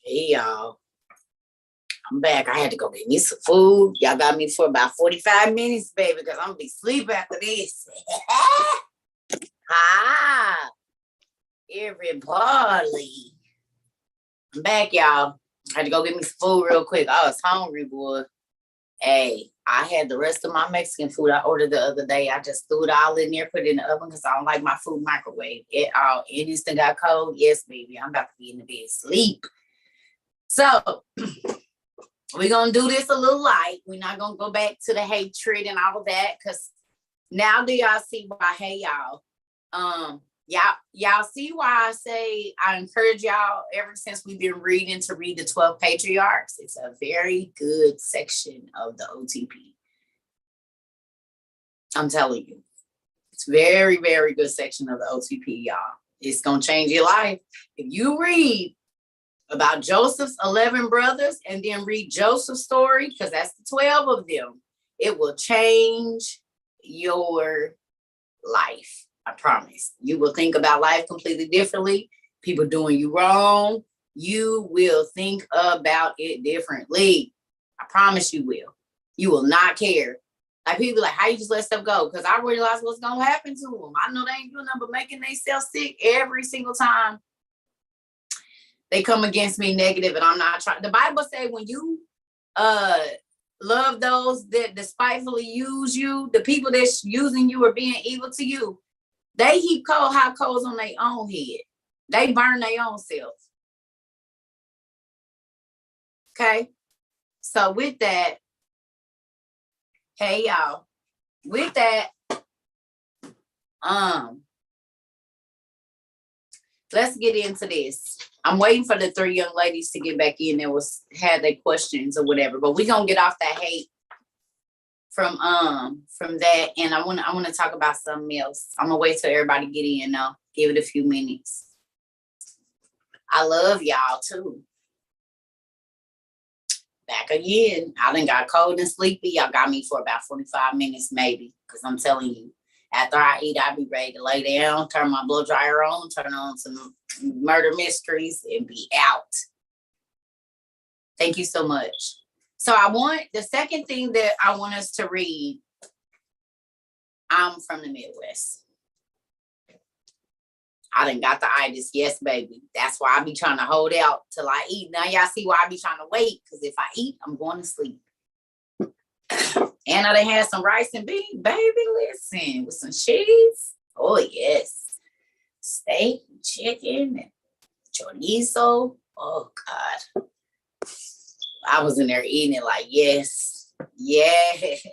Hey y'all, I'm back. I had to go get me some food. Y'all got me for about 45 minutes, baby, because I'm gonna be asleep after this. Hi, everybody. I'm back, y'all. I had to go get me some food real quick. I was hungry, boy. Hey, I had the rest of my Mexican food I ordered the other day. I just threw it all in there, put it in the oven because I don't like my food microwave at all. It still got cold. Yes, baby. I'm about to be in the bed sleep. So we're going to do this a little light. We're not going to go back to the hatred and all of that because now do y'all see why, hey, y'all, y'all see why I say I encourage y'all ever since we've been reading to read the 12 patriarchs. It's a very good section of the OTP. I'm telling you, it's very, very good section of the OTP, y'all. It's going to change your life. If you read about Joseph's 11 brothers and then read Joseph's story, because that's the 12 of them, it will change your life. I promise. You will think about life completely differently. People doing you wrong, you will think about it differently. I promise you will. You will not care. Like people like, how you just let stuff go? Because I realize what's going to happen to them. I know they ain't doing nothing but making themselves sick every single time they come against me negative, and I'm not trying. The Bible say when you love those that despitefully use you, the people that's using you or being evil to you, they heap hot coals on their own head. They burn their own selves. Okay? So with that, hey y'all, with that, let's get into this. I'm waiting for the 3 young ladies to get back in that had their questions or whatever, but we're gonna get off that hate from that, and I want to talk about something else. I'm gonna wait till everybody get in now. Give it a few minutes. I love y'all too. Back again. I done got cold and sleepy. Y'all got me for about 45 minutes maybe, because I'm telling you, after I eat, I'll be ready to lay down, turn my blow dryer on, turn on some murder mysteries, and be out. Thank you so much. So the second thing that I want us to read, I'm from the Midwest. I done got the itis. Yes, baby. That's why I be trying to hold out till I eat. Now y'all see why I be trying to wait, because if I eat, I'm going to sleep. And I done had some rice and beans, baby, listen, with some cheese. Oh, yes. Steak, chicken, and chorizo. Oh, God. I was in there eating it like, yes, yes.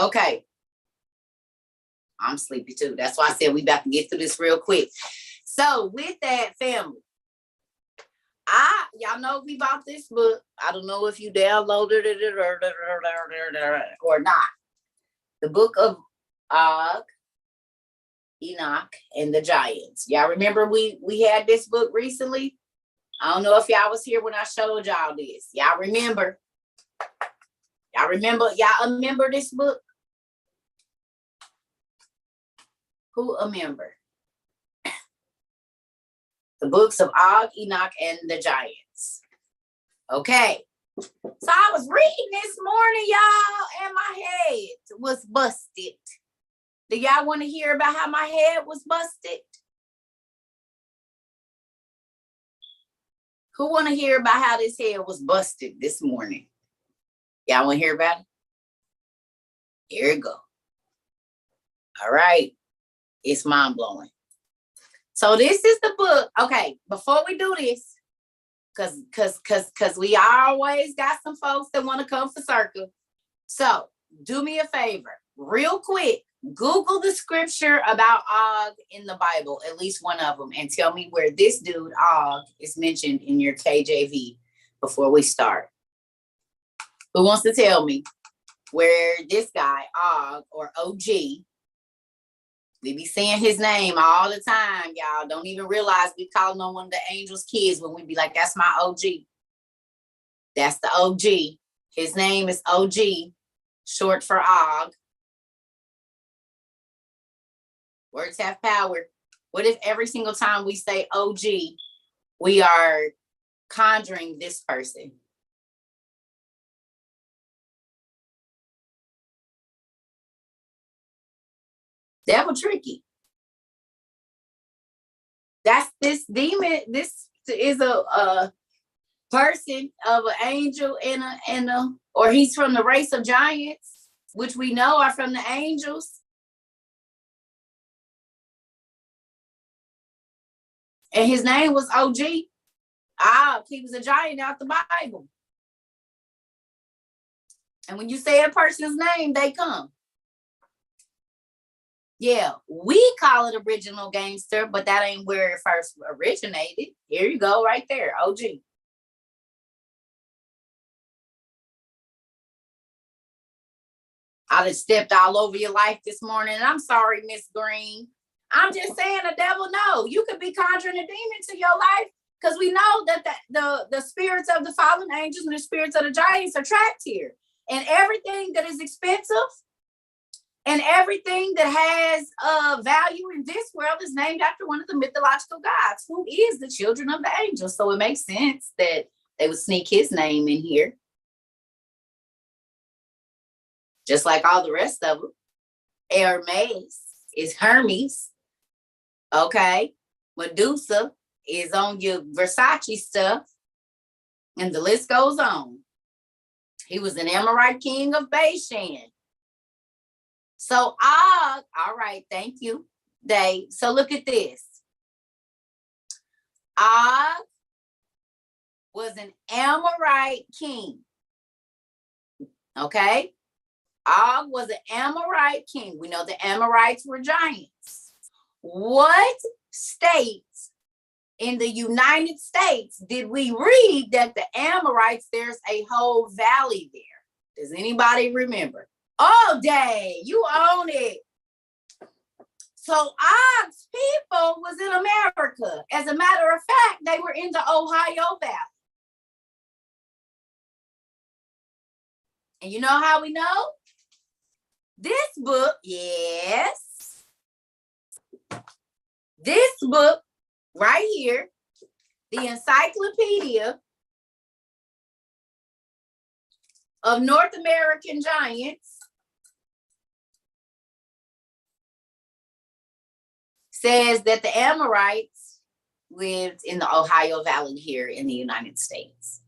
Okay. I'm sleepy too. That's why I said we about to get through this real quick. So with that, family, y'all know we bought this book. I don't know if you downloaded it or not. The book of Og, Enoch, and the Giants. Y'all remember we had this book recently? I don't know if y'all was here when I showed y'all this. Y'all remember? Y'all remember this book? Who a member? The books of Og, Enoch, and the Giants. Okay. So I was reading this morning, y'all, and my head was busted. Do y'all want to hear about how my head was busted? Who want to hear about how this head was busted this morning? Y'all want to hear about it? Here we go. All right. It's mind-blowing. So this is the book. Okay, before we do this, because we always got some folks that want to come for Cerca. So do me a favor, real quick, Google the scripture about Og in the Bible, at least one of them, and tell me where this dude, Og, is mentioned in your KJV before we start. Who wants to tell me? where this guy, Og or OG, we be saying his name all the time, y'all. Don't even realize we calling on one of the angels' kids when we be like, that's my OG. That's the OG. His name is OG, short for Og. Words have power. What if every single time we say OG, we are conjuring this person? Devil tricky. That's this demon. This is a person of an angel and a, or he's from the race of giants, which we know are from the angels. And his name was OG. He was a giant out the Bible. And when you say a person's name, they come. Yeah, we call it original gangster, but that ain't where it first originated. Here you go, right there, OG. I just stepped all over your life this morning, and I'm sorry, Miss Green. I'm just saying, the devil know you could be conjuring a demon to your life, because we know that the spirits of the fallen angels and the spirits of the giants are trapped here, and everything that is expensive and everything that has value in this world is named after one of the mythological gods, who is the children of the angels. So it makes sense that they would sneak his name in here, just like all the rest of them. Hermes is Hermes. Okay. Medusa is on your Versace stuff. And the list goes on. He was an Amorite king of Bashan. So Og, all right, thank you, Dave. So look at this. Og was an Amorite king. Okay. Og was an Amorite king. We know the Amorites were giants. What states in the United States did we read that the Amorites, there's a whole valley there? Does anybody remember? Oh, Dave, you own it. So Og's people was in America. As a matter of fact, they were in the Ohio Valley. And you know how we know? This book, yes. This book right here, the Encyclopedia of North American Giants, says that the Amorites lived in the Ohio Valley here in the United States.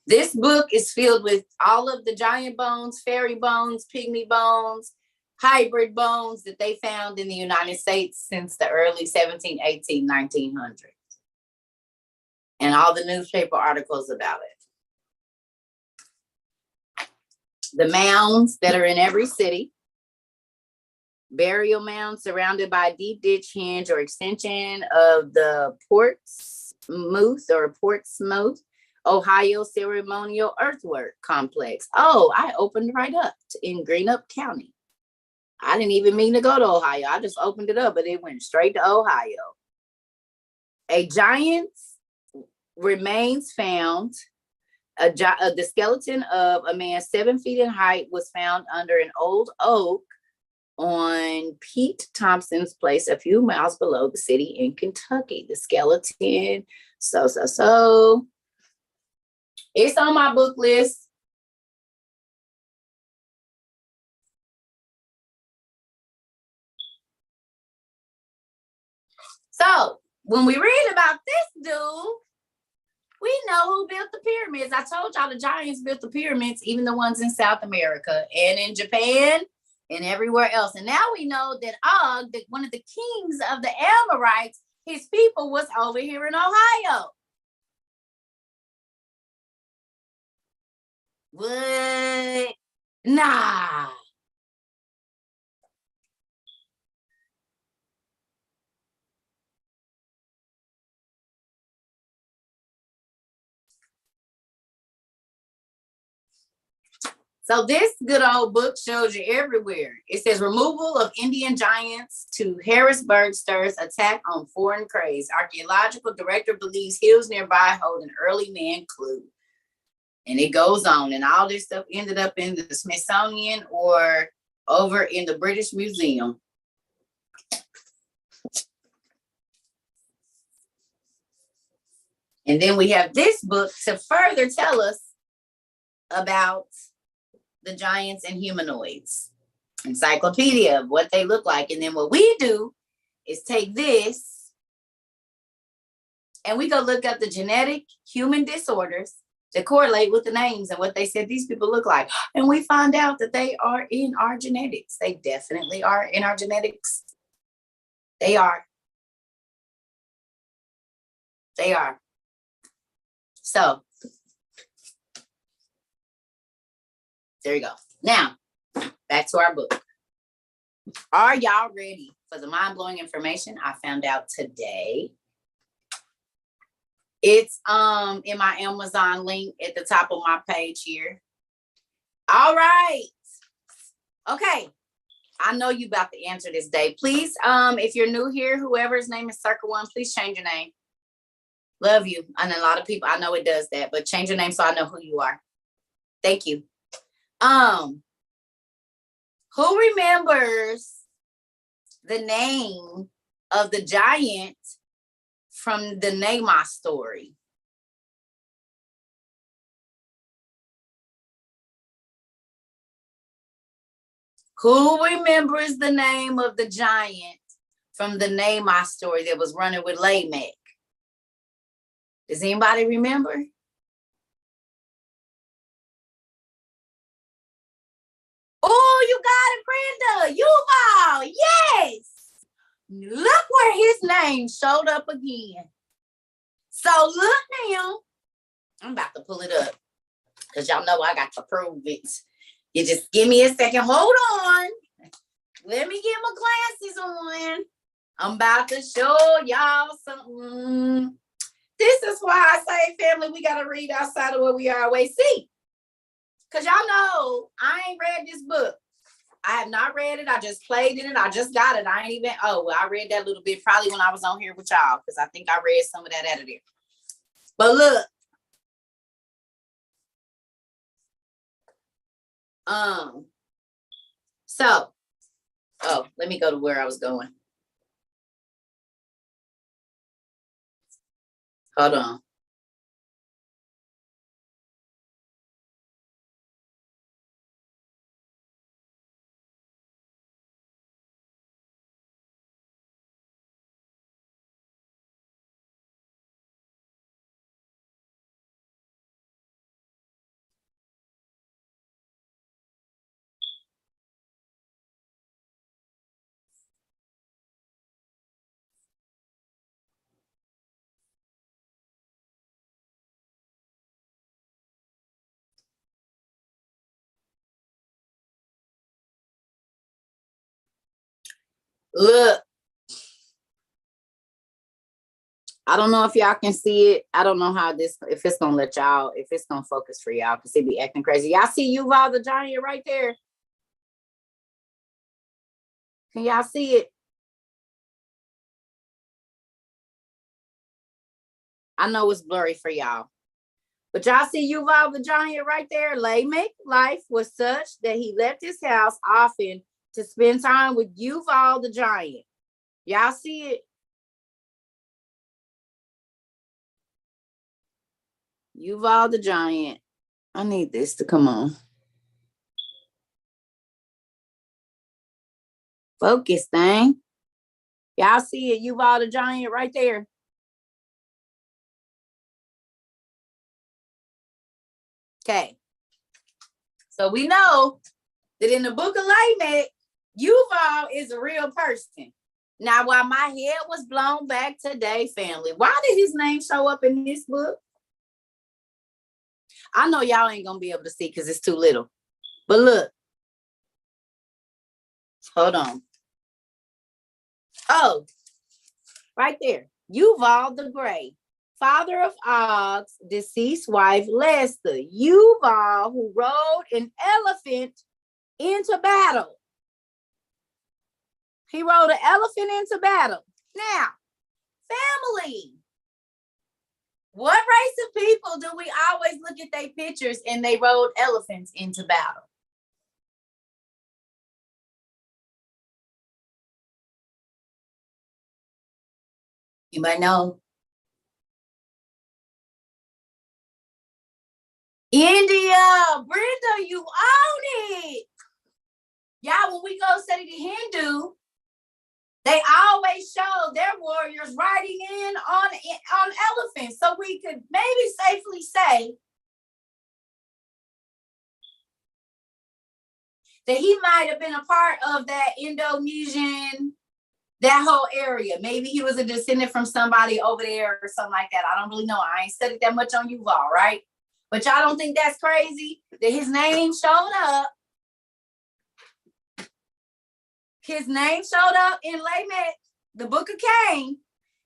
This book is filled with all of the giant bones, fairy bones, pygmy bones, hybrid bones that they found in the United States since the early 17, 18, 1900s. And all the newspaper articles about it. The mounds that are in every city. Burial mounds surrounded by a deep ditch hinge or extension of the Portsmouth, Ohio ceremonial earthwork complex. Oh, I opened right up in Greenup County. I didn't even mean to go to Ohio. I just opened it up, but it went straight to Ohio. A giant's remains found. The skeleton of a man 7 feet in height was found under an old oak on Pete Thompson's place a few miles below the city in Kentucky. The skeleton, so. It's on my book list. So when we read about this dude, we know who built the pyramids. I told y'all the giants built the pyramids, even the ones in South America and in Japan and everywhere else. And now we know that Og, one of the kings of the Amorites, his people was over here in Ohio. What? Nah. So this good old book shows you everywhere. It says removal of Indian giants to Harrisburg stirs attack on foreign craze. Archaeological director believes hills nearby hold an early man clue. And it goes on. And all this stuff ended up in the Smithsonian or over in the British Museum. And then we have this book to further tell us about the giants and humanoids. Encyclopedia of what they look like. And then what we do is take this and we go look up the genetic human disorders that correlate with the names and what they said these people look like. And we find out that they are in our genetics. They definitely are in our genetics. They are. They are. So there you go. Now, back to our book. Are y'all ready for the mind-blowing information I found out today? It's in my Amazon link at the top of my page here. All right. Okay. I know you about to answer this day. Please, if you're new here, whoever's name is Cerca One, please change your name. Love you. And a lot of people, I know it does that, but change your name so I know who you are. Thank you. Who remembers the name of the giant from the Neymar story? Who remembers the name of the giant from the Neymar story that was running with Lamech? Does anybody remember? Oh, you got it, Brenda. Yuval. Yes. Look where his name showed up again. So look now. I'm about to pull it up because y'all know I got to prove it. You just give me a second. Hold on. Let me get my glasses on. I'm about to show y'all something. This is why I say, family, we got to read outside of what we always see. Because y'all know I ain't read this book. I have not read it. I just played in it. I just got it. I ain't even, I read that little bit probably when I was on here with y'all because I think I read some of that out of there. But look. Let me go to where I was going. Hold on. Look. I don't know if y'all can see it. I don't know how this, if it's going to let y'all, if it's going to focus for y'all because it be acting crazy. Y'all see Yuval the giant right there? Can y'all see it? I know it's blurry for y'all. But y'all see Yuval the giant right there? Lamech's life was such that he left his house often to spend time with Yuval the giant. Y'all see it? Yuval the giant. I need this to come on. Focus, thing. Y'all see it? Yuval the giant right there. Okay. So we know that in the book of Lamech, Yuval is a real person. Now, while my head was blown back today, family, why did his name show up in this book? I know y'all ain't going to be able to see because it's too little. But look. Hold on. Oh, right there. Yuval the Gray. father of Og's deceased wife, Lester. Yuval, who rode an elephant into battle. He rode an elephant into battle. Now, family. What race of people do we always look at their pictures and they rode elephants into battle? You might know. India, Brenda, you own it. Y'all, when we go study the Hindu, they always show their warriors riding in on elephants. So we could maybe safely say that he might have been a part of that Indonesian, that whole area. Maybe he was a descendant from somebody over there or something like that. I don't really know. I ain't studied that much on Yuval, right? But y'all don't think that's crazy that his name showed up? His name showed up in Lamech, the book of Cain,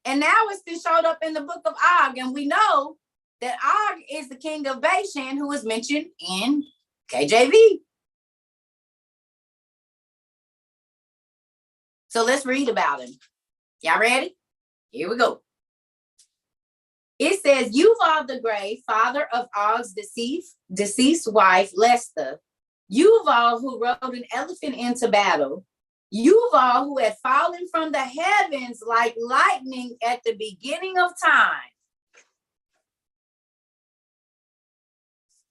and now it's been showed up in the book of Og. And we know that Og is the king of Bashan, who is mentioned in KJV. So let's read about him. Y'all ready? Here we go. It says, Yuval the Great, father of Og's deceased wife, Lester. Yuval, who rode an elephant into battle. Yuval, who had fallen from the heavens like lightning at the beginning of time.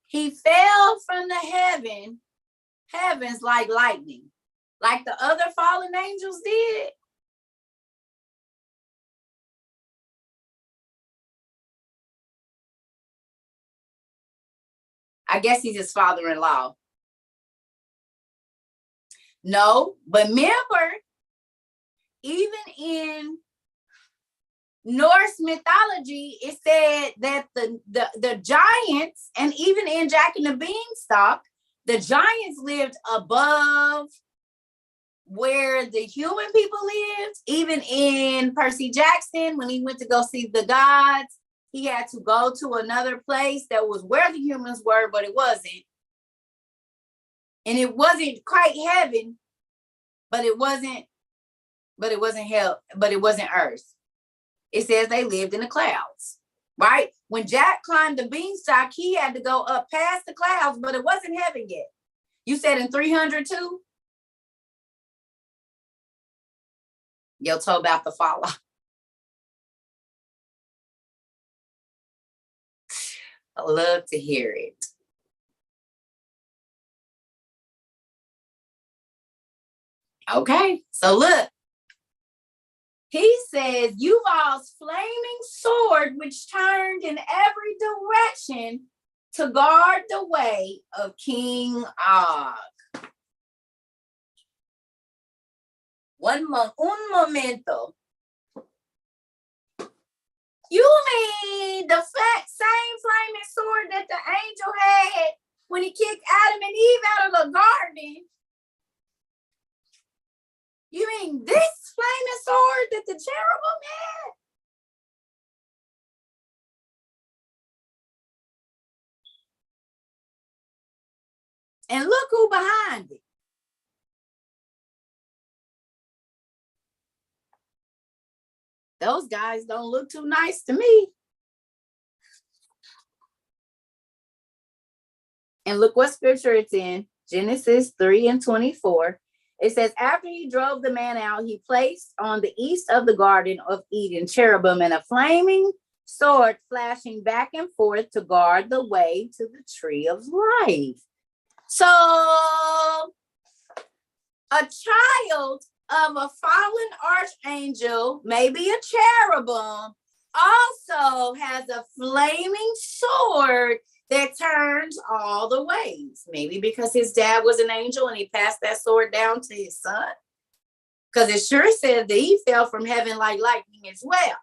He fell from the heavens like lightning, like the other fallen angels did. I guess he's his father-in-law. No, but remember, even in Norse mythology, it said that the giants, and even in Jack and the Beanstalk, the giants lived above where the human people lived. Even in Percy Jackson, when he went to go see the gods, he had to go to another place that was where the humans were, but it wasn't. And it wasn't quite heaven, but it wasn't hell, but it wasn't earth. It says they lived in the clouds, right? When Jack climbed the beanstalk, he had to go up past the clouds, but it wasn't heaven yet. You said in 302? Yo told about the follow. I love to hear it. Okay, so look. He says, Yuval's flaming sword, which turned in every direction to guard the way of King Og. Un momento. You mean the same flaming sword that the angel had when he kicked Adam and Eve out of the garden? You mean this flaming sword that the cherubim had? And look who behind it. Those guys don't look too nice to me. And look what scripture it's in. Genesis 3:24. It says, after he drove the man out, he placed on the east of the Garden of Eden cherubim and a flaming sword flashing back and forth to guard the way to the tree of life. So a child of a fallen archangel, maybe a cherubim, also has a flaming sword that turns all the ways. Maybe because his dad was an angel and he passed that sword down to his son. Because it sure said that he fell from heaven like lightning as well.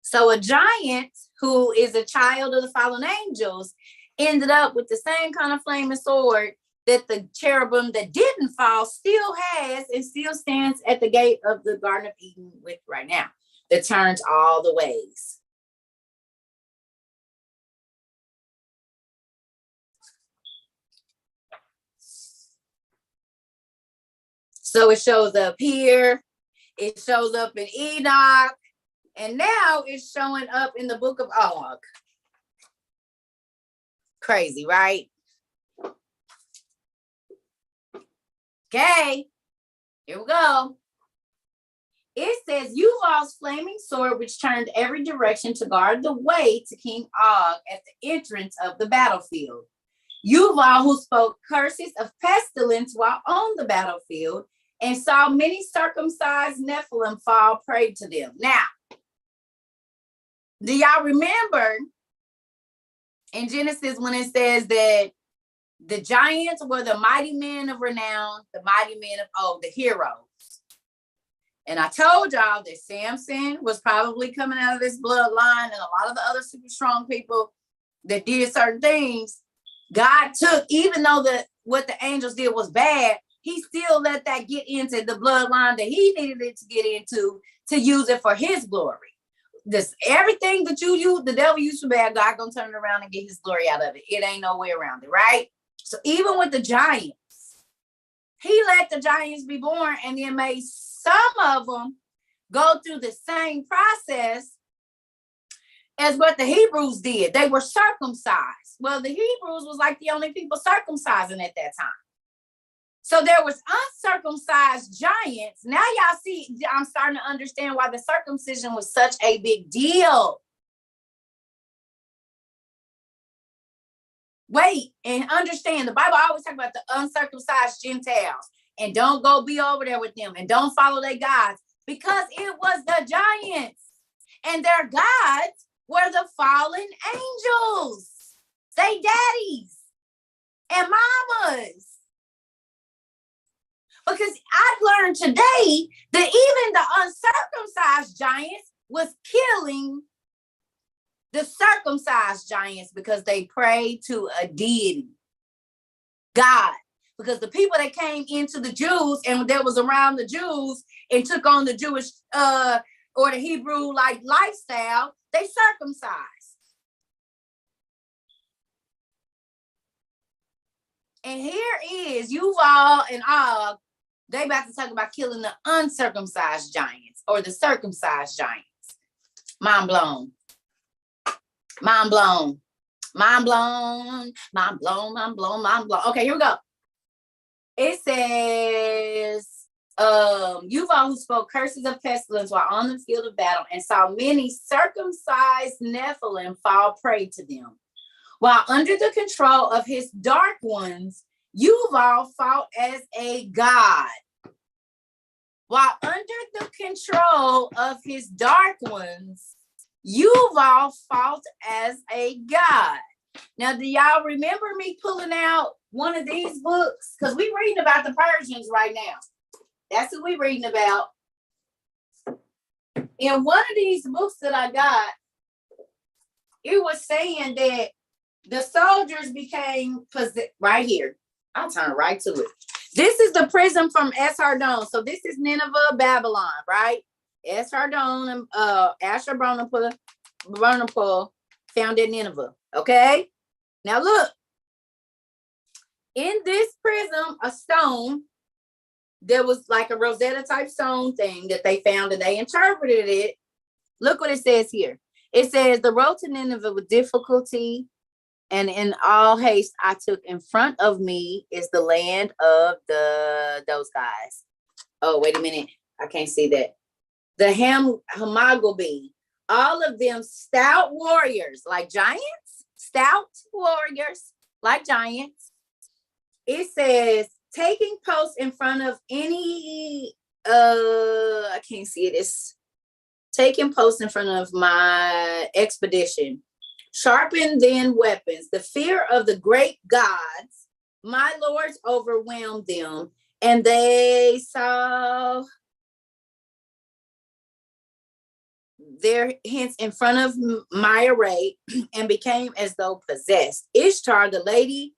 So a giant who is a child of the fallen angels ended up with the same kind of flaming sword that the cherubim that didn't fall still has and still stands at the gate of the Garden of Eden with right now, that turns all the ways. So it shows up here, it shows up in Enoch, and now it's showing up in the book of Og. Crazy, right? Okay, here we go. It says, Yuval's flaming sword, which turned every direction to guard the way to King Og at the entrance of the battlefield. Yuval, who spoke curses of pestilence while on the battlefield and saw many circumcised Nephilim fall prey to them. Now, do y'all remember in Genesis when it says that the giants were the mighty men of renown, the mighty men of old, the heroes? And I told y'all that Samson was probably coming out of this bloodline, and a lot of the other super strong people that did certain things, God took, even though what the angels did was bad, he still let that get into the bloodline that he needed it to get into to use it for his glory. This everything that you use, the devil used for bad, God gonna turn it around and get his glory out of it. It ain't no way around it, right? So even with the giants, he let the giants be born and then made some of them go through the same process as what the Hebrews did. They were circumcised. Well, the Hebrews was like the only people circumcising at that time. So there was uncircumcised giants. Now y'all see, I'm starting to understand why the circumcision was such a big deal. Wait, and understand, the Bible always talks about the uncircumcised Gentiles, and don't go be over there with them, and don't follow their gods, because it was the giants, and their gods were the fallen angels, they daddies and mamas. Because I've learned today that even the uncircumcised giants was killing the circumcised giants because they prayed to a deity, God. Because the people that came into the Jews and that was around the Jews and took on the Jewish or the Hebrew like lifestyle, they circumcised. And here is Yuval and Og. They about to talk about killing the uncircumcised giants or the circumcised giants. Mind blown. Mind blown. Mind blown. Mind blown. Mind blown. Mind blown. Okay, here we go. It says, Yuval, who spoke curses of pestilence while on the field of battle and saw many circumcised Nephilim fall prey to them. While under the control of his dark ones, Yuval fought as a god. While under the control of his dark ones, Yuval fought as a god. Now, do y'all remember me pulling out one of these books? Because we're reading about the Persians right now. That's who we're reading about. In one of these books that I got, it was saying that the soldiers became right here. I'll turn right to it. This is the prism from Ashardon. So this is Nineveh, Babylon, right? Ashardon and Ashurbanipal found in Nineveh. Okay. Now look. In this prism, a stone, there was like a Rosetta type stone thing that they found and they interpreted it. Look what it says here. It says, the road to Nineveh with difficulty and in all haste I took in front of me is the land of those guys. Oh, wait a minute. I can't see that. The Hamagobi, all of them stout warriors like giants, stout warriors like giants. It says, taking post in front of any, I can't see it. It's taking post in front of my expedition. Sharpen then weapons. The fear of the great gods, my lords overwhelmed them, and they saw there hence in front of my array and became as though possessed. Ishtar, the lady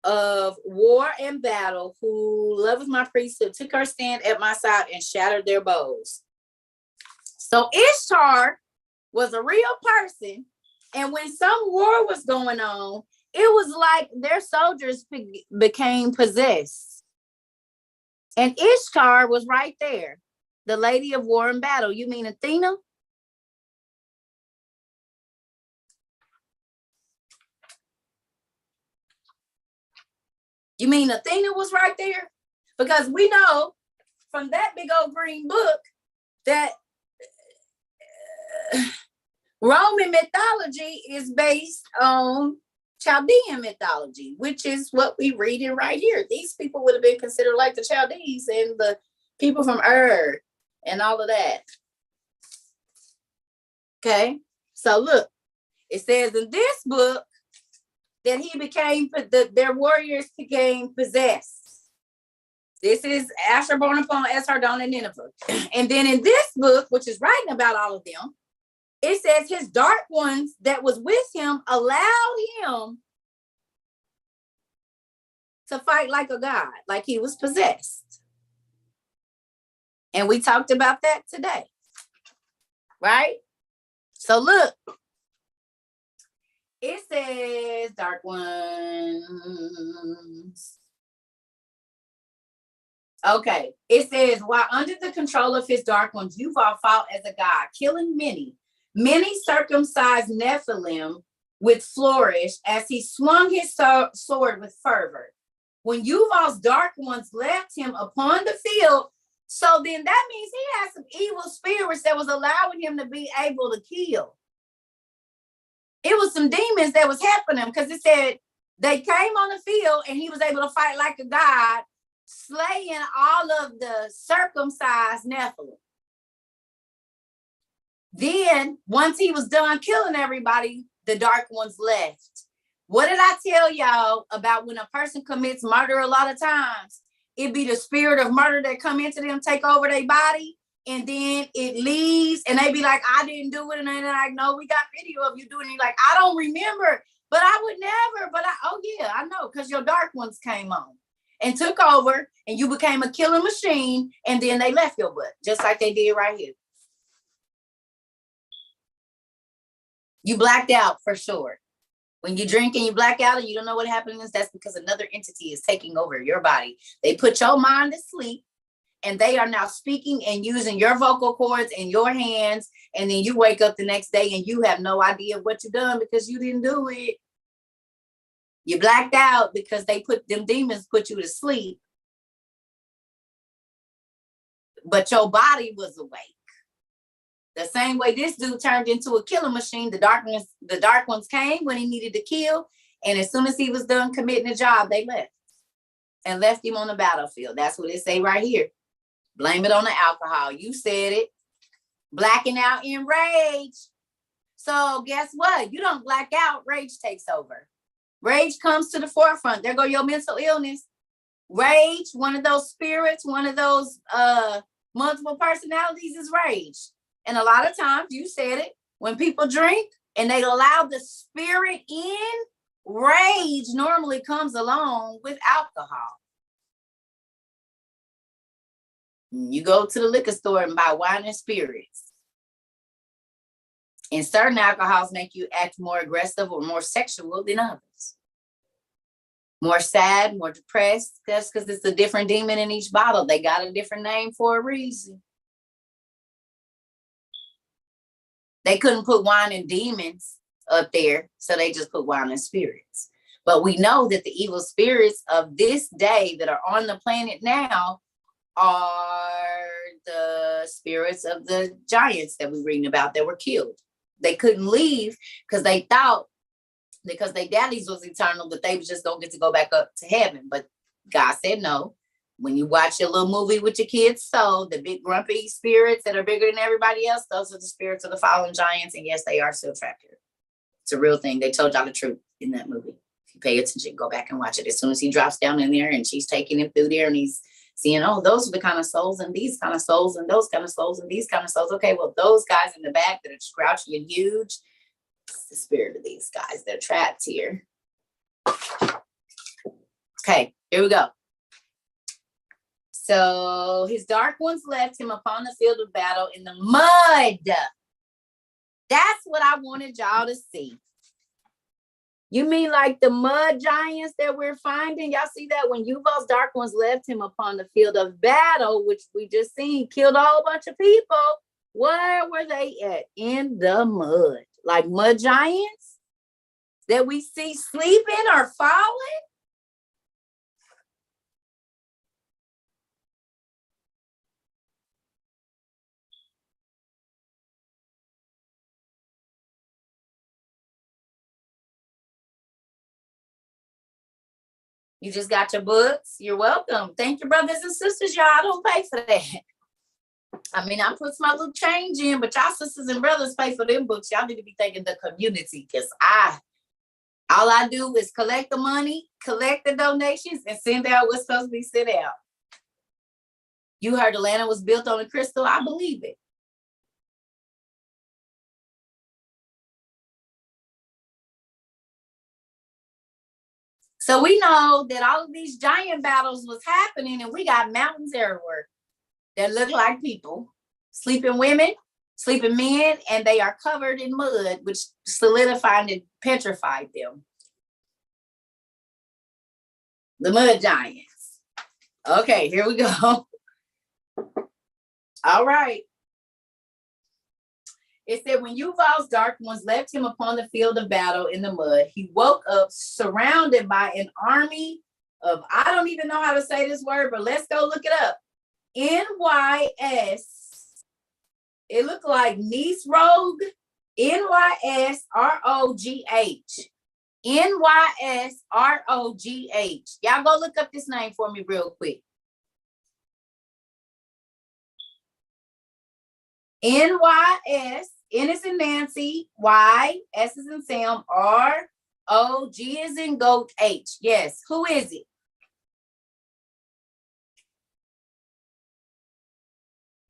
of war and battle, who loveth my priesthood, took her stand at my side and shattered their bows. So Ishtar was a real person. And when some war was going on, it was like their soldiers became possessed. And Ishtar was right there, the lady of war and battle. You mean Athena? You mean Athena was right there? Because we know from that big old green book that Roman mythology is based on Chaldean mythology, which is what we read in right here. These people would have been considered like the Chaldees and the people from Ur and all of that. Okay, so look, it says in this book that their warriors became possessed. This is Asher born upon Esarhaddon and Nineveh. And then in this book, which is writing about all of them, it says his dark ones that was with him allowed him to fight like a god, like he was possessed. And we talked about that today, right? So look, it says dark ones. Okay, it says, while under the control of his dark ones, Yuval fought as a god, killing many circumcised Nephilim with flourish as he swung his sword with fervor. When Yuval's dark ones left him upon the field, so then that means he had some evil spirits that was allowing him to be able to kill. It was some demons that was helping him, because it said they came on the field and he was able to fight like a god, slaying all of the circumcised Nephilim. Then, once he was done killing everybody, the dark ones left. What did I tell y'all about when a person commits murder? A lot of times, it be the spirit of murder that come into them, take over their body, and then it leaves, and they be like, I didn't do it, and they're like, no, we got video of you doing it. You're like, I don't remember, but I would never, oh yeah, I know, because your dark ones came on and took over, and you became a killing machine, and then they left your butt, just like they did right here. You blacked out for sure. When you drink and you black out and you don't know what happened, that's because another entity is taking over your body. They put your mind to sleep, and they are now speaking and using your vocal cords and your hands. And then you wake up the next day and you have no idea what you've done because you didn't do it. You blacked out because them demons put you to sleep. But your body was awake. The same way this dude turned into a killing machine, the dark ones came when he needed to kill. And as soon as he was done committing the job, they left and left him on the battlefield. That's what it say right here. Blame it on the alcohol. You said it. Blacking out in rage. So guess what? You don't black out, rage takes over. Rage comes to the forefront. There go your mental illness. Rage, one of those spirits, one of those multiple personalities is rage. And a lot of times, you said it, when people drink and they allow the spirit in, rage normally comes along with alcohol. You go to the liquor store and buy wine and spirits. And certain alcohols make you act more aggressive or more sexual than others. More sad, more depressed. That's because it's a different demon in each bottle. They got a different name for a reason. They couldn't put wine and demons up there, so they just put wine and spirits. But we know that the evil spirits of this day that are on the planet now are the spirits of the giants that we're reading about that were killed. They couldn't leave because they thought, because their daddies was eternal, that they was just gonna get to go back up to heaven. But God said no. When you watch your little movie with your kids, so the big grumpy spirits that are bigger than everybody else, those are the spirits of the fallen giants. And yes, they are still trapped here. It's a real thing. They told y'all the truth in that movie. If you pay attention, go back and watch it. As soon as he drops down in there and she's taking him through there and he's seeing, oh, those are the kind of souls and these kind of souls and those kind of souls and these kind of souls. Okay, well, those guys in the back that are scrouchy and huge, it's the spirit of these guys. They're trapped here. Okay, here we go. So his dark ones left him upon the field of battle in the mud. That's what I wanted y'all to see. You mean like the mud giants that we're finding? Y'all see that when Yuval's dark ones left him upon the field of battle, which we just seen, killed a whole bunch of people. Where were they at? In the mud. Like mud giants that we see sleeping or falling? You just got your books. You're welcome. Thank you, brothers and sisters. Y'all, I don't pay for that. I mean, I put my little change in, but y'all sisters and brothers pay for them books. Y'all need to be thanking the community, because all I do is collect the money, collect the donations, and send out what's supposed to be sent out. You heard Atlanta was built on a crystal. I believe it. So we know that all of these giant battles was happening, and we got mountains everywhere that look like people, sleeping women, sleeping men, and they are covered in mud, which solidified and petrified them. The mud giants. Okay, here we go. All right. It said, when Yuval's dark ones left him upon the field of battle in the mud, he woke up surrounded by an army of, I don't even know how to say this word, but let's go look it up. NYS. It looked like Nisroch. NYSROGH. NYSROGH. Y'all go look up this name for me real quick. NYS, N is in Nancy, Y, S is in Sam, R, O, G is in goat, H. Yes, who is it?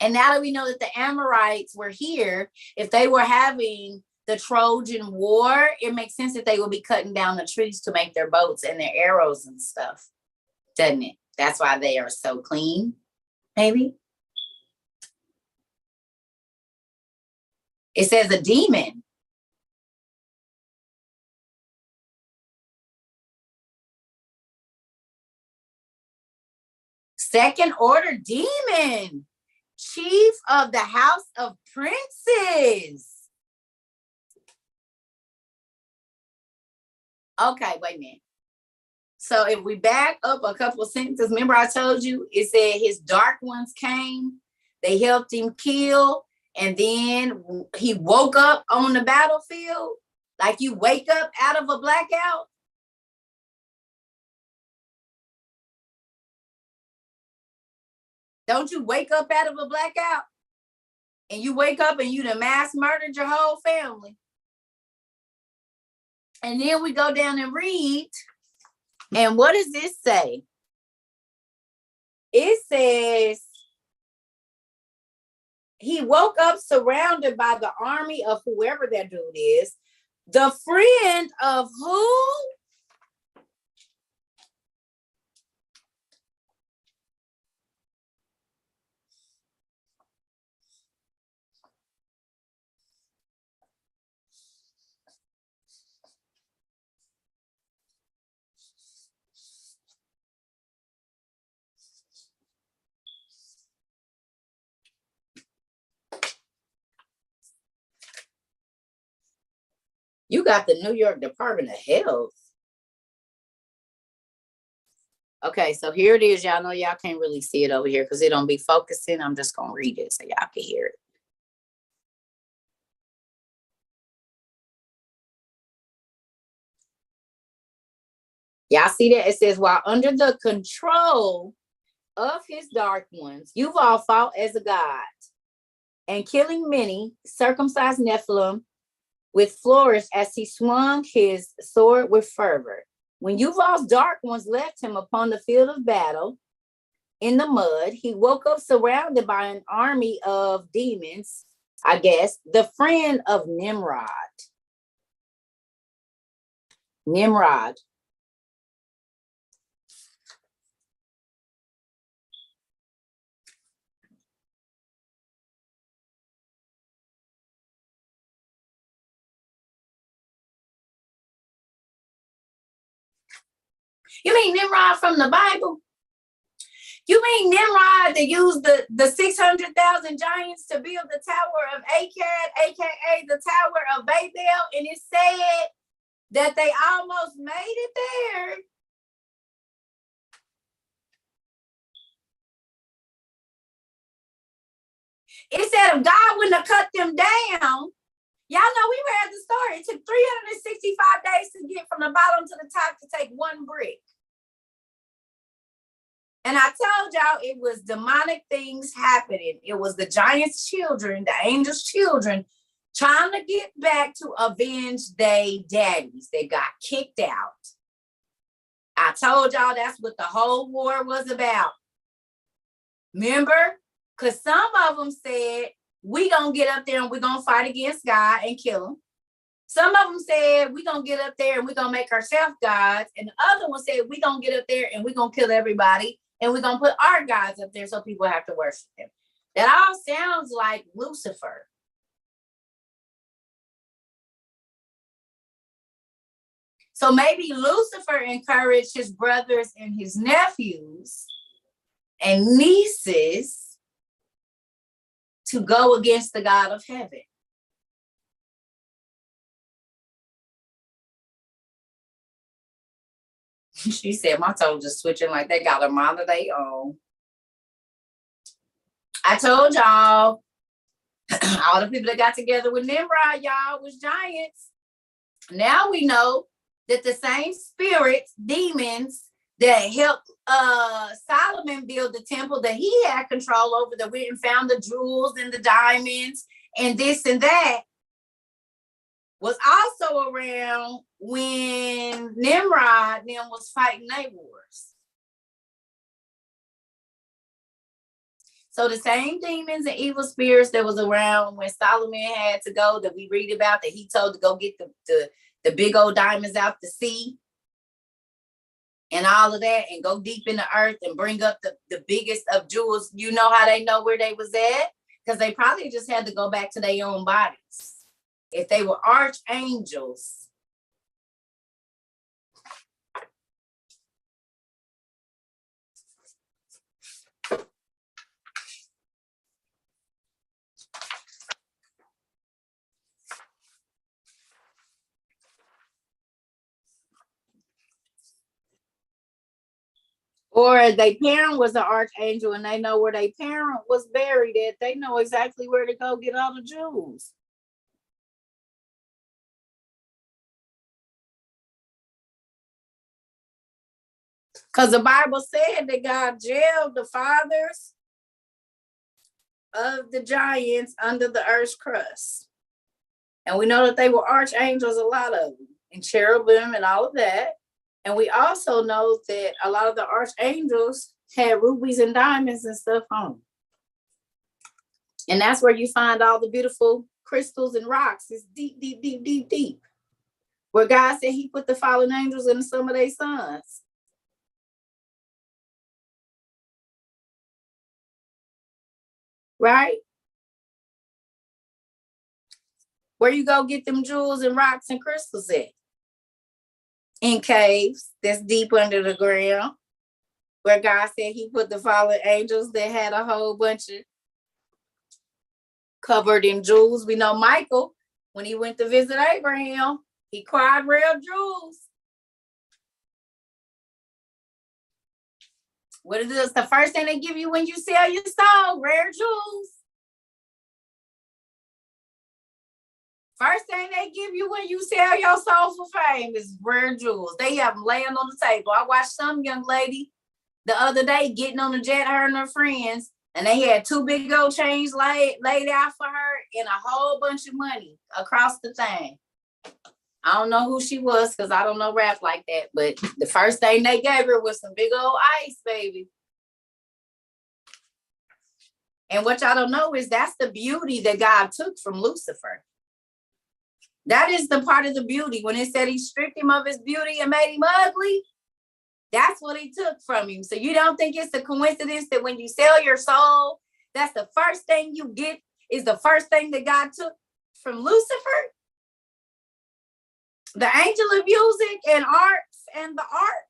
And now that we know that the Amorites were here, if they were having the Trojan War, it makes sense that they would be cutting down the trees to make their boats and their arrows and stuff, doesn't it? That's why they are so clean, maybe. It says a demon. Second order demon. Chief of the house of princes. Okay, wait a minute. So if we back up a couple of sentences, remember I told you, it said his dark ones came. They helped him kill. And then he woke up on the battlefield, like you wake up out of a blackout. Don't you wake up out of a blackout? And you wake up and you done mass murdered your whole family. And then we go down and read. And what does this say? It says, he woke up surrounded by the army of whoever that dude is. The friend of who? You got the New York Department of Health. Okay, so here it is. Y'all know y'all can't really see it over here because it don't be focusing. I'm just going to read it so y'all can hear it. Y'all see that? It says, while under the control of his dark ones, Yuval fought as a god, and killing many, circumcised Nephilim with flourish as he swung his sword with fervor. When Yuval's dark ones left him upon the field of battle, in the mud. He woke up surrounded by an army of demons, I guess, the friend of Nimrod. Nimrod. You mean Nimrod from the Bible? You mean Nimrod that used the 600,000 giants to build the Tower of Akkad, aka the Tower of Babel, and it said that they almost made it there? It said if God wouldn't have cut them down, y'all know we read the story. It took 365 days to get from the bottom to the top to take one brick. And I told y'all it was demonic things happening. It was the giants' children, the angels' children, trying to get back to avenge their daddies. They got kicked out. I told y'all that's what the whole war was about. Remember? Because some of them said, we going to get up there and we're going to fight against God and kill him. Some of them said, we're going to get up there and we're going to make ourselves gods. And the other one said, we're going to get up there and we're going to kill everybody. And we're going to put our gods up there so people have to worship them. That all sounds like Lucifer. So maybe Lucifer encouraged his brothers and his nephews and nieces to go against the God of heaven. She said, my toes just switching like they got a mind of their own. I told y'all, all the people that got together with Nimrod, y'all, was giants. Now we know that the same spirits, demons, that helped Solomon build the temple that he had control over, that went and found the jewels and the diamonds and this and that, was also around when Nimrod then was fighting their wars. So the same demons and evil spirits that was around when Solomon had to go, that we read about, that he told to go get the big old diamonds out the sea and all of that, and go deep in the earth and bring up the biggest of jewels. You know how they know where they was at? Because they probably just had to go back to their own bodies. If they were archangels, or their parent was an archangel and they know where their parent was buried at, they know exactly where to go get all the jewels. Because the Bible said that God jailed the fathers of the giants under the earth's crust. And we know that they were archangels, a lot of them, and cherubim and all of that. And we also know that a lot of the archangels had rubies and diamonds and stuff on. And that's where you find all the beautiful crystals and rocks. It's deep, deep, deep, deep, deep. Where God said he put the fallen angels in some of their sons. Right? Where you go get them jewels and rocks and crystals at? In caves that's deep under the ground. Where God said he put the fallen angels that had a whole bunch of covered in jewels. We know Michael, when he went to visit Abraham, he cried real jewels. What is this? The first thing they give you when you sell your soul, rare jewels. First thing they give you when you sell your soul for fame is rare jewels. They have them laying on the table. I watched some young lady the other day getting on the jet, her and her friends, and they had 2 big old chains laid out for her and a whole bunch of money across the thing. I don't know who she was because I don't know rap like that, but the first thing they gave her was some big old ice, baby. And what y'all don't know is that's the beauty that God took from Lucifer. That is the part of the beauty. When it said he stripped him of his beauty and made him ugly, that's what he took from him. So you don't think it's a coincidence that when you sell your soul, that's the first thing you get is the first thing that God took from Lucifer? The angel of music and arts and the arts.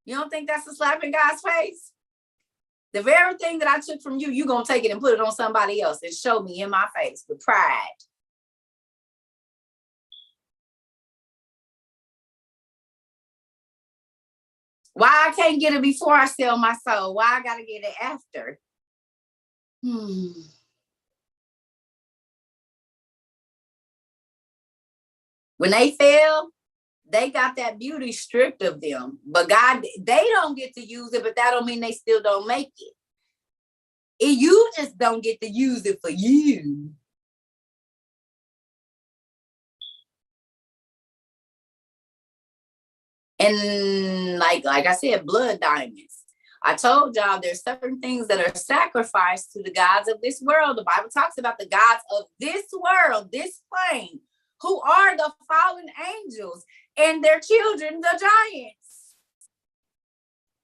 You don't think that's a slap in God's face? The very thing that I took from you, you're going to take it and put it on somebody else and show me in my face with pride. Why I can't get it before I sell my soul? Why I got to get it after? When they fell, they got that beauty stripped of them. But God, they don't get to use it, but that don't mean they still don't make it. You just don't get to use it for you. And like I said, blood diamonds. I told y'all there's certain things that are sacrificed to the gods of this world. The Bible talks about the gods of this world, this plane, who are the fallen angels and their children, the giants.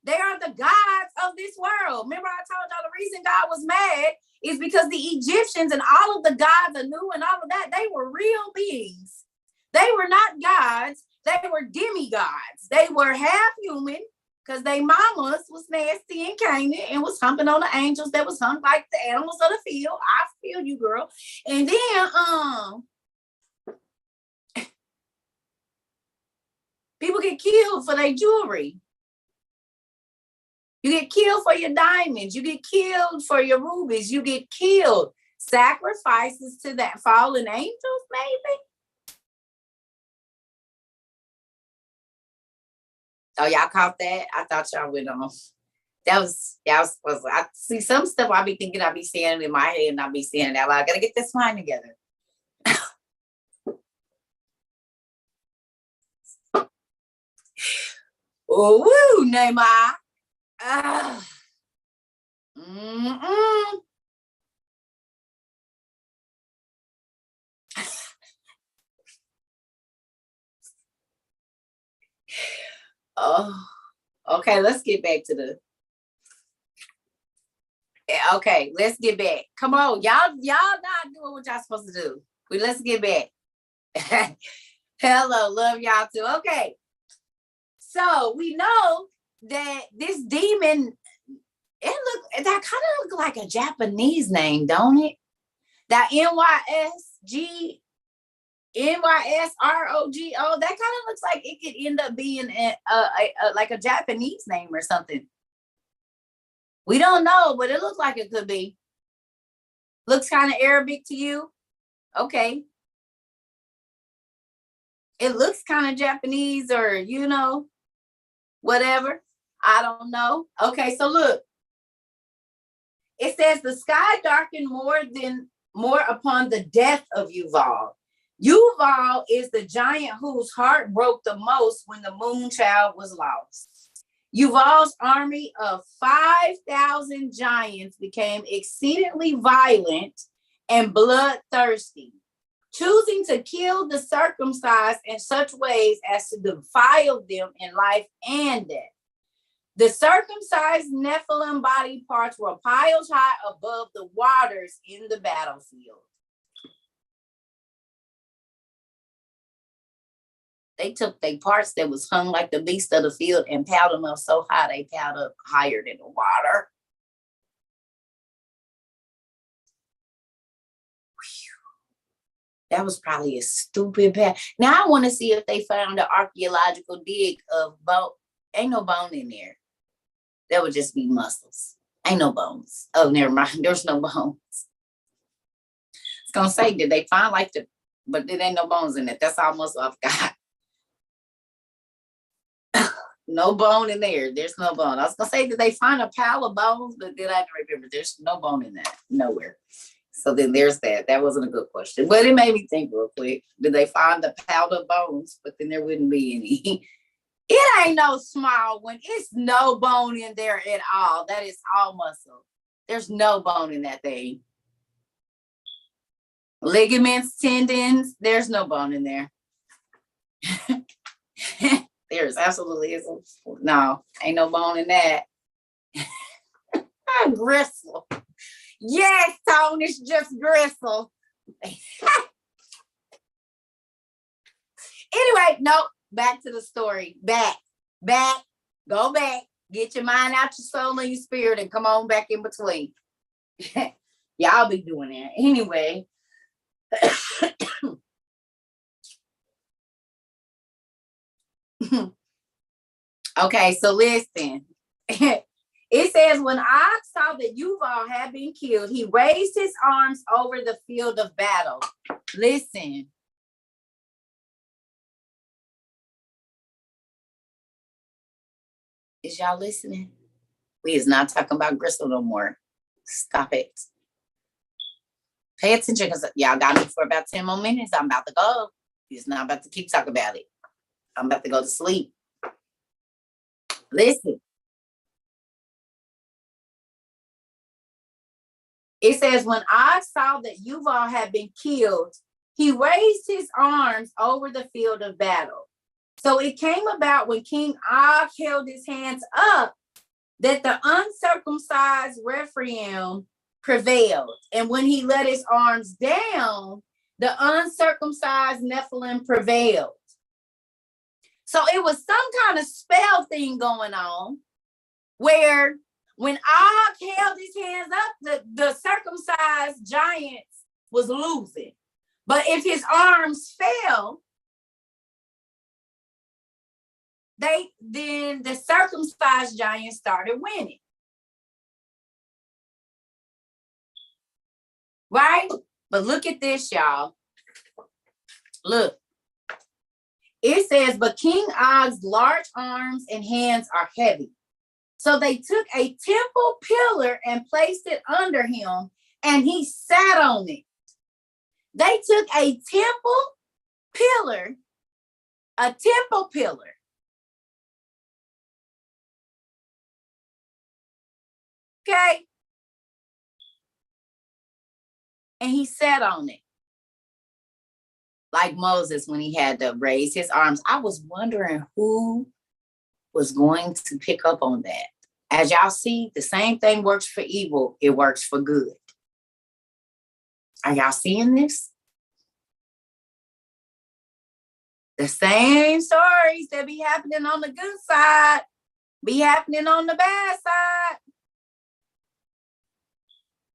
They are the gods of this world. Remember I told y'all the reason God was mad is because the Egyptians and all of the gods anew and all of that, they were real beings. They were not gods. They were demigods. They were half human because they mamas was nasty and Canaan and was humping on the angels that was hung like the animals of the field. I feel you, girl. And then people get killed for their jewelry. You get killed for your diamonds. You get killed for your rubies. You get killed. Sacrifices to that fallen angels, maybe. Oh, y'all caught that? I thought y'all went on. That was I see some stuff I be thinking I be saying in my head and I be saying that I gotta get this line together. Oh, woo, Neymar. Oh, okay, let's get back to the okay, let's get back. Come on, y'all not doing what y'all supposed to do. Let's get back. Hello, love y'all too. Okay, so we know that this demon, that kind of look like a Japanese name, don't it? That NYSROGO, that kind of looks like it could end up being like a Japanese name or something. We don't know, but it looks like it could be. Looks kind of Arabic to you? Okay. It looks kind of Japanese or, whatever. I don't know. Okay, so look. It says the sky darkened more upon the death of Yuval. Yuval is the giant whose heart broke the most when the moon child was lost. Yuval's army of 5,000 giants became exceedingly violent and bloodthirsty, choosing to kill the circumcised in such ways as to defile them in life and death. The circumcised Nephilim body parts were piled high above the waters in the battlefield. They took their parts that was hung like the beast of the field and piled them up so high they piled up higher than the water. That was probably a stupid path. Now I want to see if they found an archaeological dig of bone. Ain't no bone in there. That would just be muscles. Ain't no bones. Oh, never mind. There's no bones. It's gonna say, did they find but there ain't no bones in it. That's all muscle I've got. No bone in there. There's no bone. I was gonna say, did they find a pile of bones? But then I remember there's no bone in that. Nowhere. So then there's that. That wasn't a good question. But it made me think real quick. Did they find the pile of bones? But then there wouldn't be any. It ain't no small one. It's no bone in there at all. That is all muscle. There's no bone in that thing. Ligaments, tendons, there's no bone in there. There's absolutely isn't. No, ain't no bone in that. Gristle. Yes, Tone, it's just gristle. Anyway, no, back to the story. Back, go back. Get your mind out your soul and your spirit and come on back in between. Y'all be doing that. Anyway. Okay, so listen. It says, when Og saw that Yuval had been killed, he raised his arms over the field of battle. Listen. Is y'all listening? We is not talking about Gristle no more. Stop it. Pay attention, because y'all got me for about 10 more minutes. I'm about to go. He's not about to keep talking about it. I'm about to go to sleep. Listen. It says, when Og saw that Yuval had been killed, he raised his arms over the field of battle. So it came about when King Og held his hands up that the uncircumcised Rephaim prevailed. And when he let his arms down, the uncircumcised Nephilim prevailed. So it was some kind of spell thing going on where when Og held his hands up, the circumcised giants was losing. But if his arms fell, then the circumcised giants started winning. Right? But look at this, y'all. Look. It says, but King Og's large arms and hands are heavy. So they took a temple pillar and placed it under him, and he sat on it. They took a temple pillar. Okay? And he sat on it. Like Moses when he had to raise his arms. I was wondering who was going to pick up on that. As y'all see, the same thing works for evil. It works for good. Are y'all seeing this? The same stories that be happening on the good side be happening on the bad side.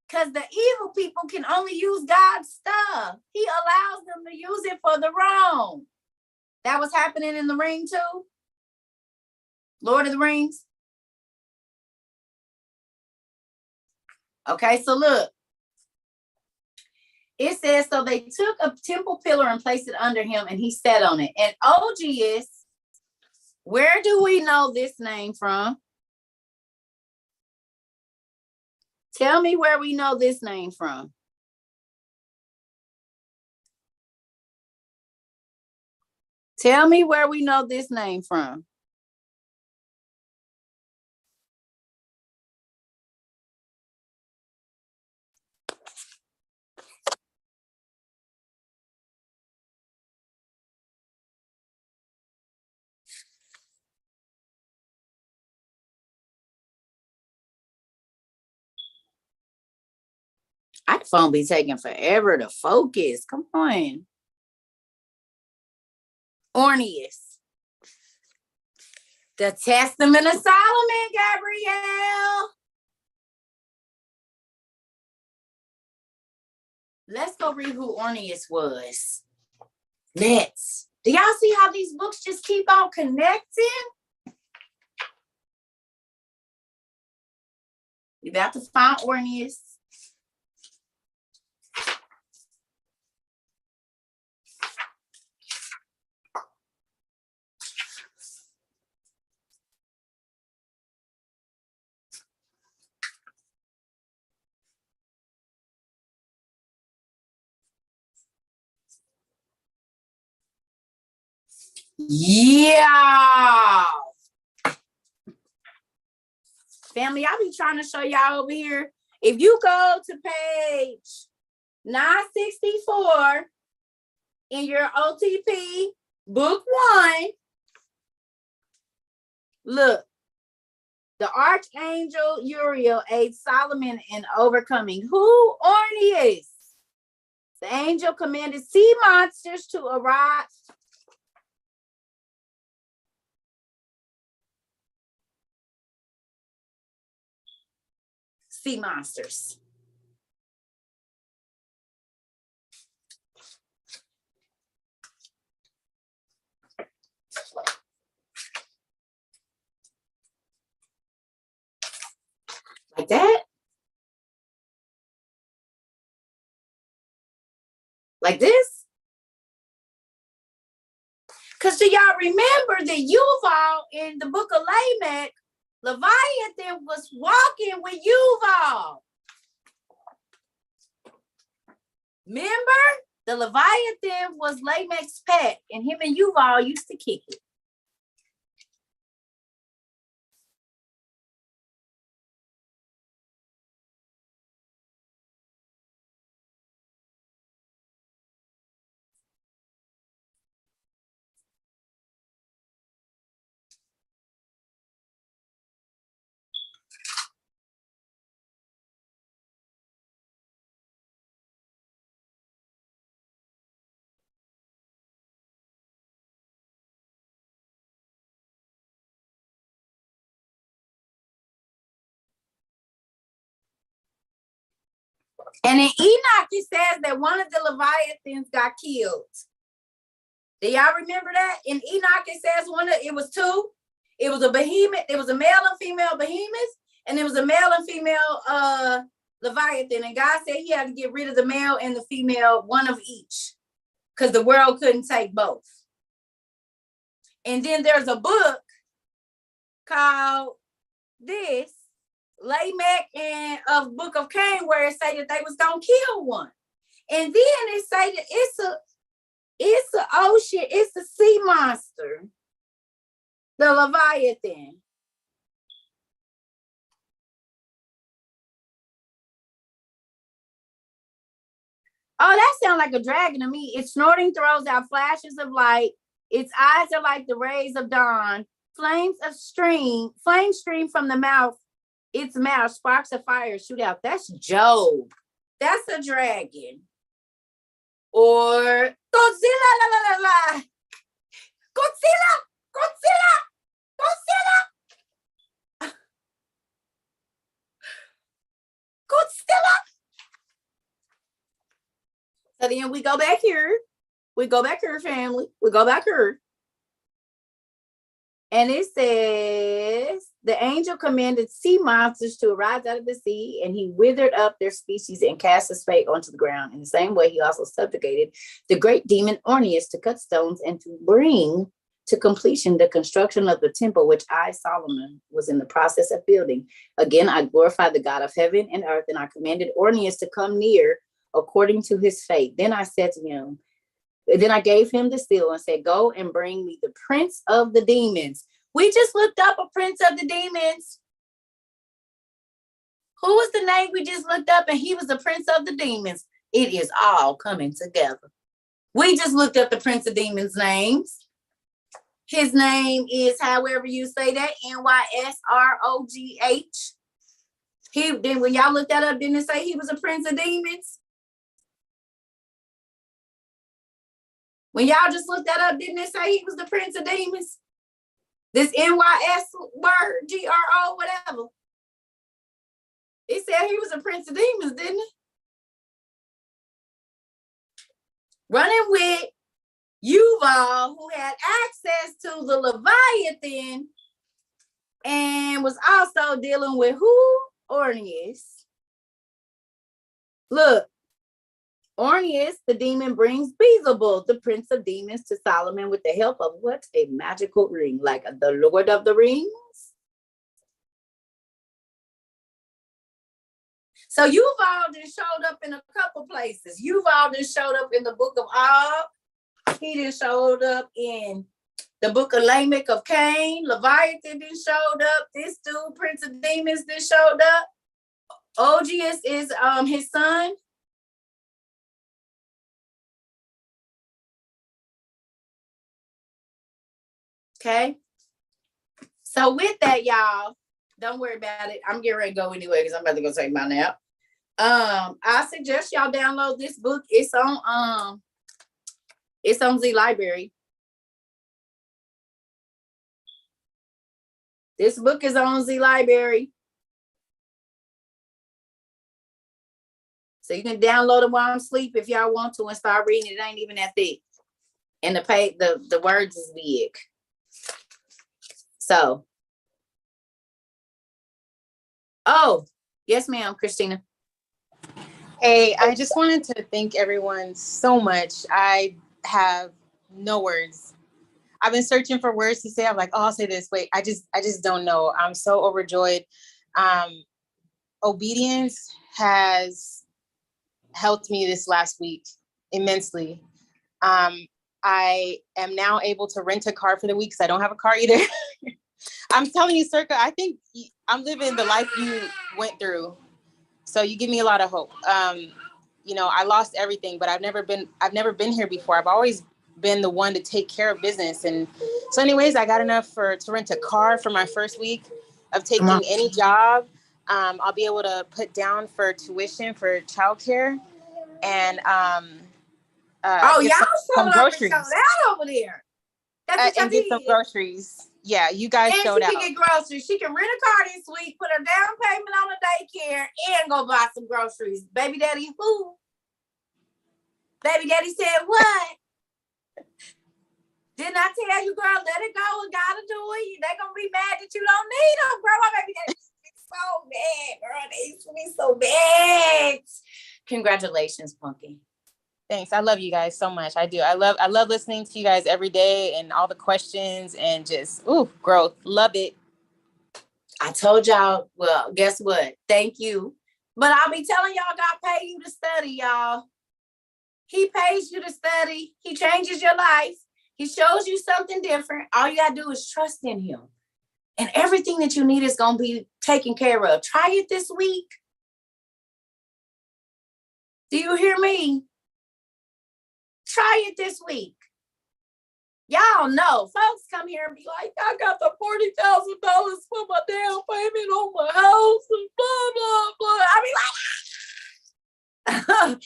Because the evil people can only use God's stuff. He allows them to use it for the wrong. That was happening in The Ring too. Lord of the Rings. Okay, so look. It says, so they took a temple pillar and placed it under him, and he sat on it. And OGS, where do we know this name from? Tell me where we know this name from. Tell me where we know this name from. iPhone be taking forever to focus. Come on. Orneus. The Testament of Solomon, Gabrielle. Let's go read who Orneus was. Let's. Do y'all see how these books just keep on connecting? You about to find Orneus. Yeah. Family, I'll be trying to show y'all over here. If you go to page 964 in your OTP, book 1, look, the archangel Uriel aids Solomon in overcoming who? Orneus. The angel commanded sea monsters to arise. Sea monsters. Like that? Like this? Because do y'all remember that Yuval in the book of Lamech, Leviathan was walking with Yuval. Remember? The Leviathan was Lamech's pet, and him and Yuval used to kick it. And in Enoch, it says that one of the Leviathans got killed. Do y'all remember that? In Enoch, it says it was two. It was a behemoth. It was a male and female behemoth, and it was a male and female Leviathan. And God said he had to get rid of the male and the female, one of each, because the world couldn't take both. And then there's a book called this, Lamech and of Book of Cain, where it say that they was gonna kill one. And then it say that it's an ocean, it's a sea monster, the Leviathan. Oh, that sounds like a dragon to me. Its snorting throws out flashes of light. Its eyes are like the rays of dawn. Flames stream from the mouth. Its mouth, sparks of fire shoot out. That's Job. That's a dragon. Or Godzilla, la la la la. Godzilla, Godzilla, Godzilla, Godzilla. So then we go back here. We go back here, family. We go back here. And it says, the angel commanded sea monsters to arise out of the sea, and he withered up their species and cast his fate onto the ground. In the same way, he also subjugated the great demon Orneus to cut stones and to bring to completion the construction of the temple, which I, Solomon, was in the process of building. Again, I glorified the God of heaven and earth, and I commanded Orneus to come near according to his fate. Then I said to him, then I gave him the seal and said, go and bring me the prince of the demons. We just looked up a prince of the demons. Who was the name we just looked up? And he was the prince of the demons. It is all coming together. We just looked up the prince of demons' names. His name is, however you say that, Nysrogh. Then when y'all looked that up, didn't it say he was a prince of demons? When y'all just looked that up, didn't it say he was the prince of demons? This NYS word, GRO, whatever. It said he was a prince of demons, didn't it? Running with Yuval, who had access to the Leviathan and was also dealing with who? Orneus. Look, Orneus, the demon, brings Beelzebub, the prince of demons, to Solomon with the help of what? A magical ring, like the Lord of the Rings. So Yuval then showed up in a couple places. Yuval then showed up in the book of Og. He then showed up in The book of Lamech of Cain, Leviathan then showed up. This dude, Prince of Demons, then showed up. Ogius is his son. Okay. So with that, y'all, don't worry about it. I'm getting ready to go anyway because I'm about to go take my nap. I suggest y'all download this book. It's on Z Library. This book is on Z Library. So you can download it while I'm asleep if y'all want to and start reading it. It ain't even that thick. And the words is big. So. Oh, yes, ma'am, Christina. Hey, I just wanted to thank everyone so much. I have no words. I've been searching for words to say. I'm like, oh, I'll say this. Wait, I just don't know. I'm so overjoyed. Obedience has helped me this last week immensely. I am now able to rent a car for the week because I don't have a car either. I'm telling you, Cerca, I think I'm living the life you went through. So you give me a lot of hope. You know, I lost everything, but I've never been here before. I've always been the one to take care of business. And so anyways, I got enough to rent a car for my first week of taking any job. I'll be able to put down for tuition for childcare and y'all some groceries. Showed out over there. That's what and get some groceries. Yeah, you guys showed out. And she can get groceries. She can rent a car this week, put her down payment on the daycare, and go buy some groceries. Baby daddy, who? Baby daddy said what? Didn't I tell you, girl, let it go and gotta do it? They're gonna be mad that you don't need them, girl. My baby daddy so bad, girl. They used to be so bad. Congratulations, Punky. Thanks. I love you guys so much. I do. I love listening to you guys every day and all the questions and just growth. Love it. I told y'all, well, guess what? Thank you. But I'll be telling y'all, God pay you to study, y'all. He pays you to study. He changes your life. He shows you something different. All you gotta do is trust in him. And everything that you need is gonna be taken care of. Try it this week. Do you hear me? Try it this week. Y'all know, folks come here and be like, I got the $40,000 for my down payment on my house and blah, blah, blah. I be like,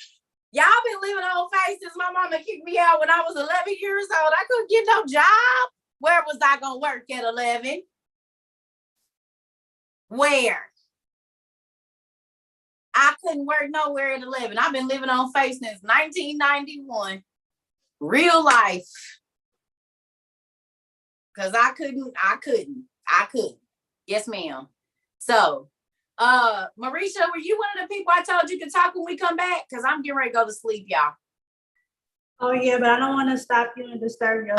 y'all been living on faith since my mama kicked me out when I was 11 years old. I couldn't get no job. Where was I going to work at 11? Where? I couldn't work nowhere at 11. I've been living on faith since 1991. Real life. Because I couldn't. Yes, ma'am. So, Marisha, were you one of the people I told you could talk when we come back? Because I'm getting ready to go to sleep, y'all. Oh, yeah, but I don't want to stop you and disturb you.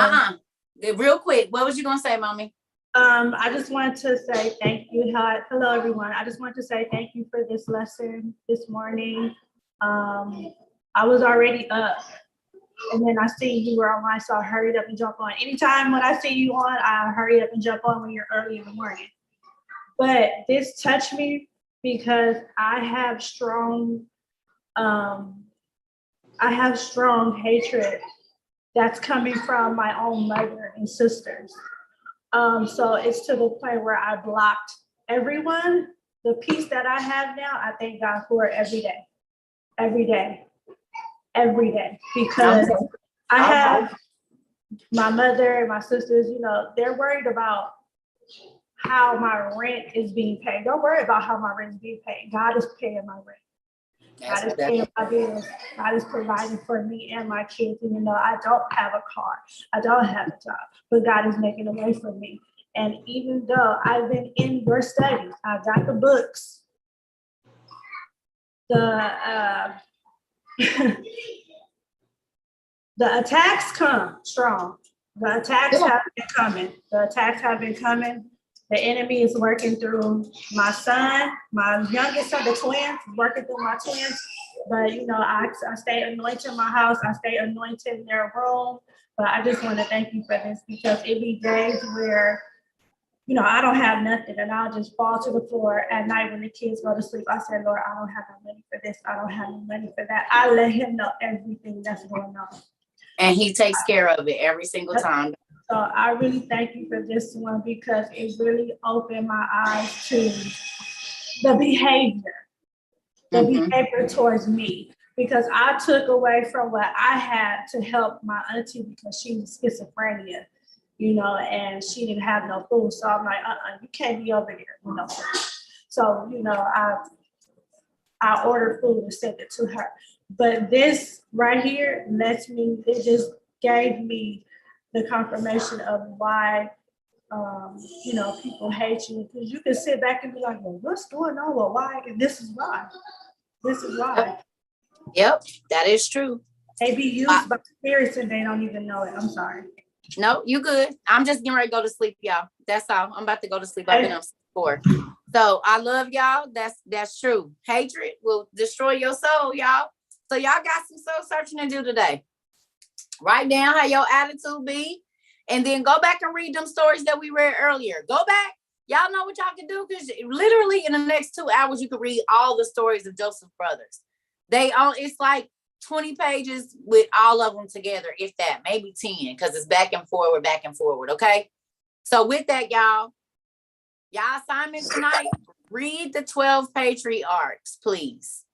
Real quick, what was you going to say, Mommy? I just wanted to say thank you. Hello, everyone. I just want to say thank you for this lesson this morning. I was already up. And then I see you were online, so I hurried up and jumped on. Anytime when I see you on, I hurry up and jump on when you're early in the morning. But this touched me because I have strong hatred that's coming from my own mother and sisters. So it's to the point where I blocked everyone. The peace that I have now, I thank God for it every day. Because I have my mother and my sisters, they're worried about how my rent is being paid. Don't worry about how my rent is being paid. God is paying my rent. God is paying my bills. God is providing for me and my kids, even though I don't have a car. I don't have a job, but God is making a way for me. And even though I've been in your studies, I got the books, the attacks come strong. The attacks have been coming. The enemy is working through my son, my youngest son, the twins, working through my twins. But I stay anointed in my house. I stay anointed in their room. But I just want to thank you for this, because it be days where I don't have nothing, and I'll just fall to the floor at night when the kids go to sleep. I said, Lord, I don't have no money for this. I don't have no money for that. I let him know everything that's going on. And he takes care of it every single time. So I really thank you for this one, because it really opened my eyes to the behavior towards me, because I took away from what I had to help my auntie, because she was schizophrenia, and she didn't have no food. So I'm like, you can't be over here, So, I ordered food and sent it to her. But this right here it just gave me the confirmation of why, people hate you, because you can sit back and be like, well, what's going on? Well, why? And this is why. This is why. Yep, that is true. They be used by spirits and they don't even know it. I'm sorry. No, you good. I'm just getting ready to go to sleep, y'all. That's all. I'm about to go to sleep. I've been up before. So I love y'all. That's true. Hatred will destroy your soul, y'all. So y'all got some soul searching to do today. Write down how your attitude be, and then go back and read them stories that we read earlier. Go back. Y'all know what y'all can do, because literally in the next 2 hours, you can read all the stories of Joseph's brothers. It's like 20 pages with all of them together, if that, maybe 10, because it's back and forward. Okay. So with that, y'all assignment tonight, read the 12 patriarchs, please.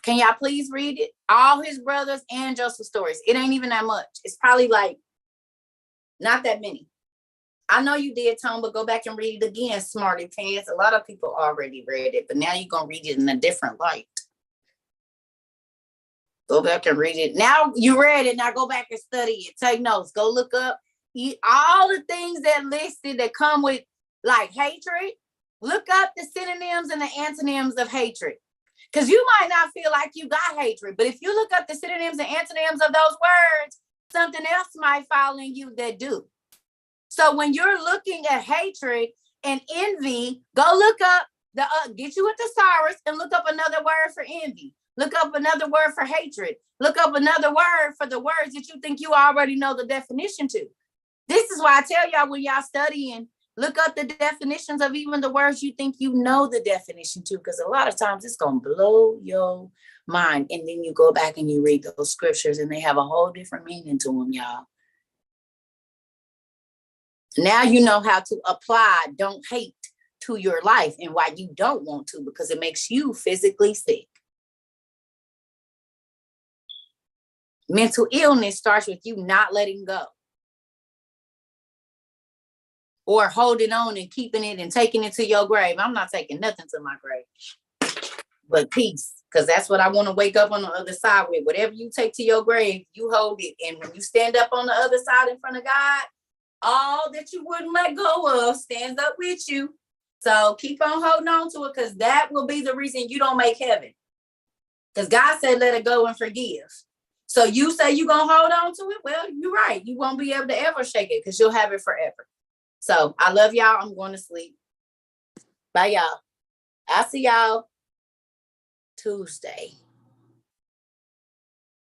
Can y'all please read it? All his brothers and Joseph's stories. It ain't even that much. It's probably like not that many. I know you did, Tom, but go back and read it again, smarty pants. A lot of people already read it, but now you're going to read it in a different light. Go back and read it. Now you read it. Now go back and study it. Take notes. Go look up all the things that listed that come with like hatred. Look up the synonyms and the antonyms of hatred. Because you might not feel like you got hatred, but if you look up the synonyms and antonyms of those words, something else might fall in you that do. So when you're looking at hatred and envy, go look up get you a thesaurus and look up another word for envy. Look up another word for hatred. Look up another word for the words that you think you already know the definition to. This is why I tell y'all, when y'all studying, look up the definitions of even the words you think you know the definition to, because a lot of times it's going to blow your mind. And then you go back and you read those scriptures and they have a whole different meaning to them, y'all. Now you know how to apply don't hate to your life and why you don't want to, because it makes you physically sick. Mental illness starts with you not letting go or holding on and keeping it and taking it to your grave. I'm not taking nothing to my grave but peace, because that's what I want to wake up on the other side with. Whatever you take to your grave, you hold it. And when you stand up on the other side in front of God, all that you wouldn't let go of stands up with you. So keep on holding on to it, because that will be the reason you don't make heaven. Because God said, let it go and forgive. So you say you're going to hold on to it? Well, you're right. You won't be able to ever shake it, because you'll have it forever. So I love y'all. I'm going to sleep. Bye, y'all. I'll see y'all Tuesday.